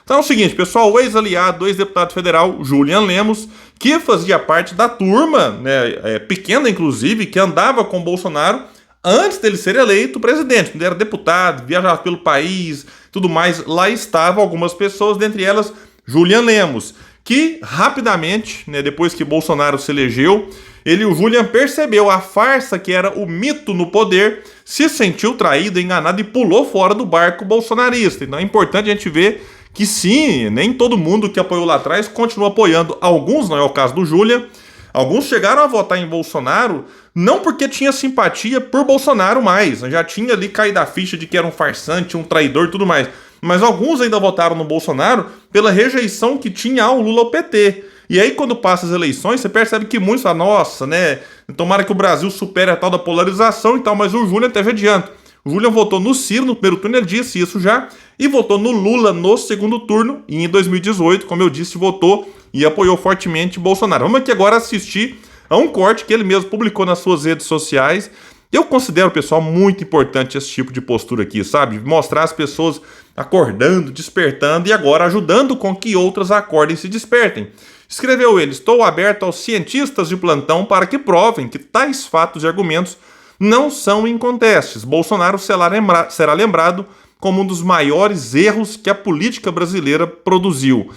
Então é o seguinte, pessoal, o ex-aliado do ex-deputado federal Julian Lemos, que fazia parte da turma, né, pequena inclusive, que andava com Bolsonaro antes dele ser eleito presidente, quando ele era deputado, viajava pelo país, tudo mais, lá estavam algumas pessoas, dentre elas Julian Lemos, que rapidamente, né, depois que Bolsonaro se elegeu, o Julian percebeu a farsa que era o mito no poder, se sentiu traído, enganado e pulou fora do barco bolsonarista. Então é importante a gente ver que sim, nem todo mundo que apoiou lá atrás continua apoiando. Alguns, não é o caso do Julian, alguns chegaram a votar em Bolsonaro não porque tinha simpatia por Bolsonaro mais, já tinha ali caído a ficha de que era um farsante, um traidor e tudo mais. Mas alguns ainda votaram no Bolsonaro pela rejeição que tinha ao Lula ao PT. E aí, quando passa as eleições, você percebe que muitos falam, nossa, né? Tomara que o Brasil supere a tal da polarização e tal, mas o Julian até já adianta. O Julian votou no Ciro no primeiro turno, ele disse isso já, e votou no Lula no segundo turno, e em 2018, como eu disse, votou e apoiou fortemente Bolsonaro. Vamos aqui agora assistir a um corte que ele mesmo publicou nas suas redes sociais. Eu considero, pessoal, muito importante esse tipo de postura aqui, sabe? Mostrar as pessoas acordando, despertando e agora ajudando com que outras acordem e se despertem. Escreveu ele: estou aberto aos cientistas de plantão para que provem que tais fatos e argumentos não são incontestes. Bolsonaro será lembrado como um dos maiores erros que a política brasileira produziu.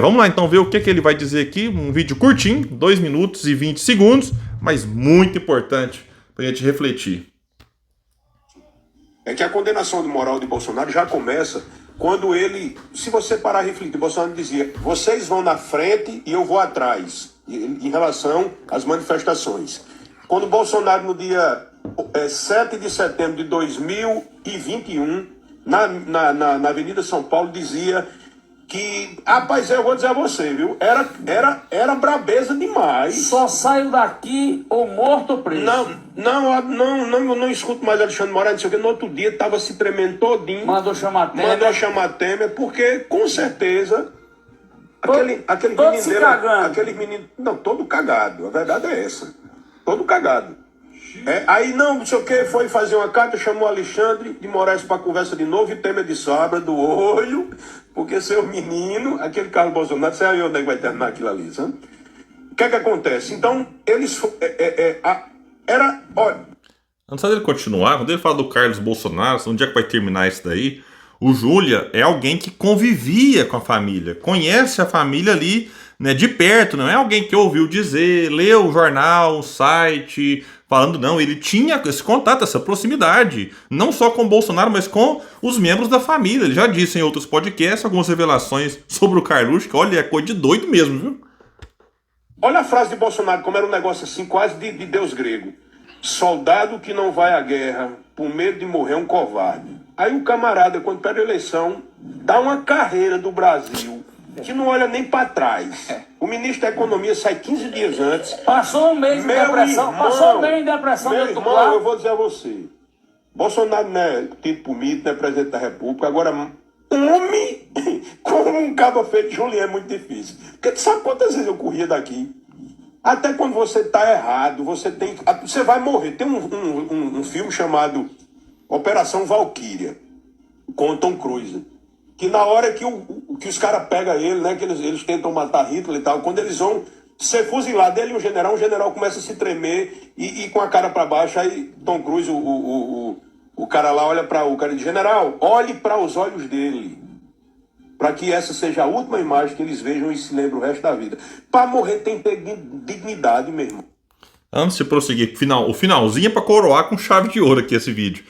Vamos lá então ver o que ele vai dizer aqui. Um vídeo curtinho, 2 minutos e 20 segundos, mas muito importante para a gente refletir. É que a condenação moral de Bolsonaro já começa quando ele, se você parar a refletir, Bolsonaro dizia, vocês vão na frente e eu vou atrás, em relação às manifestações. Quando Bolsonaro, no dia 7 de setembro de 2021, na Avenida São Paulo, dizia que, rapaz, eu vou dizer a você, viu, era brabeza demais. Só saio daqui ou morto ou preso. Não escuto mais Alexandre Moraes, não sei o que, no outro dia estava se tremendo todinho. Mandou chamar Temer, porque, com certeza, aquele todo menino se dele, cagando. aquele menino, não, todo cagado, a verdade é essa, todo cagado. Aí não sei o que, foi fazer uma carta, chamou Alexandre de Moraes para conversa de novo e Temer disse, abra do olho, porque seu menino, aquele Carlos Bolsonaro, você aí onde é que vai terminar aquilo ali, sabe? O que é que acontece? Então, eles, olha... Antes dele continuar, quando ele fala do Carlos Bolsonaro, onde é que vai terminar isso daí? O Julian é alguém que convivia com a família, conhece a família ali, né, de perto, não é alguém que ouviu dizer, leu o jornal, o site, falando, não, ele tinha esse contato, essa proximidade, não só com o Bolsonaro, mas com os membros da família. Ele já disse em outros podcasts algumas revelações sobre o Carluxo, que olha, é coisa de doido mesmo, viu? Olha a frase de Bolsonaro, como era um negócio assim, quase de deus grego. Soldado que não vai à guerra por medo de morrer é um covarde. Aí o camarada, quando perde a eleição, dá uma carreira do Brasil que não olha nem para trás. O ministro da Economia sai 15 dias antes. Passou um mês em depressão. Passou um mês em depressão. Meu irmão, eu vou dizer a você. Bolsonaro não é tido por mito, não é presidente da República. Agora, homem como um cabo feito de Julian é muito difícil. Porque tu sabe quantas vezes eu corria daqui? Até quando você está errado, você vai morrer. Tem um filme chamado Operação Valquíria, com o Tom Cruise. Que na hora que os caras pegam ele, né, que eles tentam matar Hitler e tal, quando eles vão ser fuzilados, ele e o general começa a se tremer e com a cara para baixo, aí Tom Cruise, o cara lá olha para o cara e diz, general, olhe para os olhos dele, para que essa seja a última imagem que eles vejam e se lembrem o resto da vida. Para morrer tem que ter dignidade, meu irmão. Antes de prosseguir, o finalzinho é para coroar com chave de ouro aqui esse vídeo.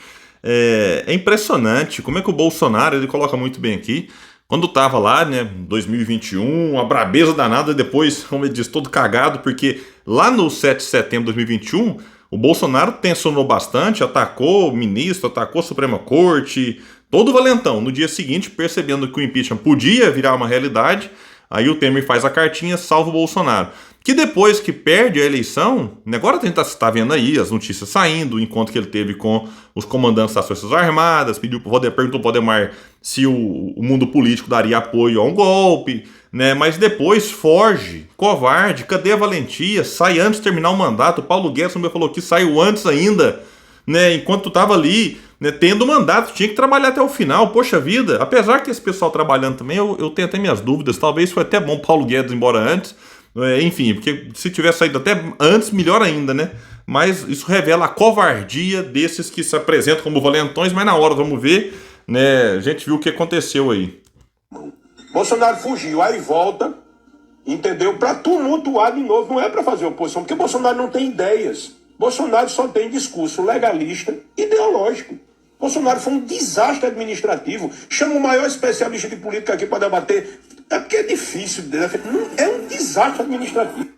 É impressionante como é que o Bolsonaro, ele coloca muito bem aqui, quando tava lá, né, 2021, a brabeza danada, depois, como ele diz, todo cagado, porque lá no 7 de setembro de 2021, o Bolsonaro tensionou bastante, atacou o ministro, atacou a Suprema Corte, todo valentão. No dia seguinte, percebendo que o impeachment podia virar uma realidade, aí o Temer faz a cartinha, salva o Bolsonaro. Que depois que perde a eleição, agora a gente está vendo aí as notícias saindo, o encontro que ele teve com os comandantes das Forças Armadas, perguntou para o Valdemar se o mundo político daria apoio a um golpe, né? Mas depois foge, covarde, cadê a valentia? Sai antes de terminar o mandato. O Paulo Guedes também falou que saiu antes ainda, né, enquanto tu tava ali, né, tendo mandato, tinha que trabalhar até o final, poxa vida. Apesar que esse pessoal trabalhando também, eu tenho até minhas dúvidas, talvez foi até bom Paulo Guedes ir embora antes, enfim, porque se tivesse saído até antes, melhor ainda, né? Mas isso revela a covardia desses que se apresentam como valentões, mas na hora, vamos ver, né, a gente viu o que aconteceu aí. Bolsonaro fugiu, aí volta, entendeu? Para tumultuar de novo, não é para fazer oposição, porque Bolsonaro não tem ideias. Bolsonaro só tem discurso legalista, ideológico. Bolsonaro foi um desastre administrativo. Chama o maior especialista de política aqui para debater. É porque é difícil. É um desastre administrativo.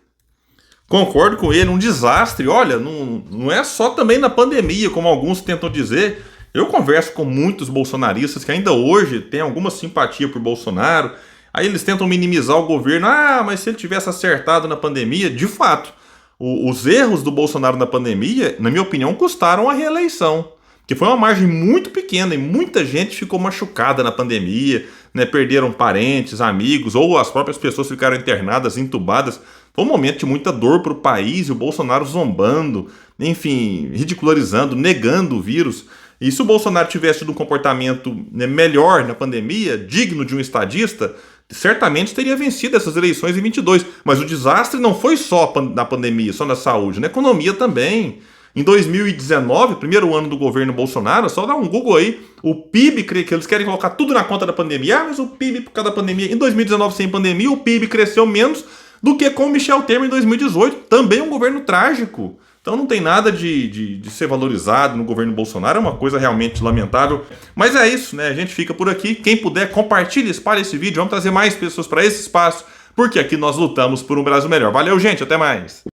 Concordo com ele, um desastre. Olha, não é só também na pandemia, como alguns tentam dizer. Eu converso com muitos bolsonaristas que ainda hoje têm alguma simpatia por Bolsonaro. Aí eles tentam minimizar o governo. Ah, mas se ele tivesse acertado na pandemia, de fato, os erros do Bolsonaro na pandemia, na minha opinião, custaram a reeleição. Porque foi uma margem muito pequena e muita gente ficou machucada na pandemia, né? Perderam parentes, amigos, ou as próprias pessoas ficaram internadas, entubadas. Foi um momento de muita dor para o país e o Bolsonaro zombando, enfim, ridicularizando, negando o vírus. E se o Bolsonaro tivesse tido um comportamento, né, melhor na pandemia, digno de um estadista, certamente teria vencido essas eleições em 22. Mas o desastre não foi só na pandemia, só na saúde, na economia também. Em 2019, primeiro ano do governo Bolsonaro, só dá um Google aí, o PIB, que eles querem colocar tudo na conta da pandemia. Ah, mas o PIB por causa da pandemia. Em 2019, sem pandemia, o PIB cresceu menos do que com o Michel Temer em 2018. Também um governo trágico. Então não tem nada de ser valorizado no governo Bolsonaro, é uma coisa realmente lamentável. Mas é isso, né? A gente fica por aqui. Quem puder, compartilhe, espalhe esse vídeo. Vamos trazer mais pessoas para esse espaço, porque aqui nós lutamos por um Brasil melhor. Valeu, gente. Até mais.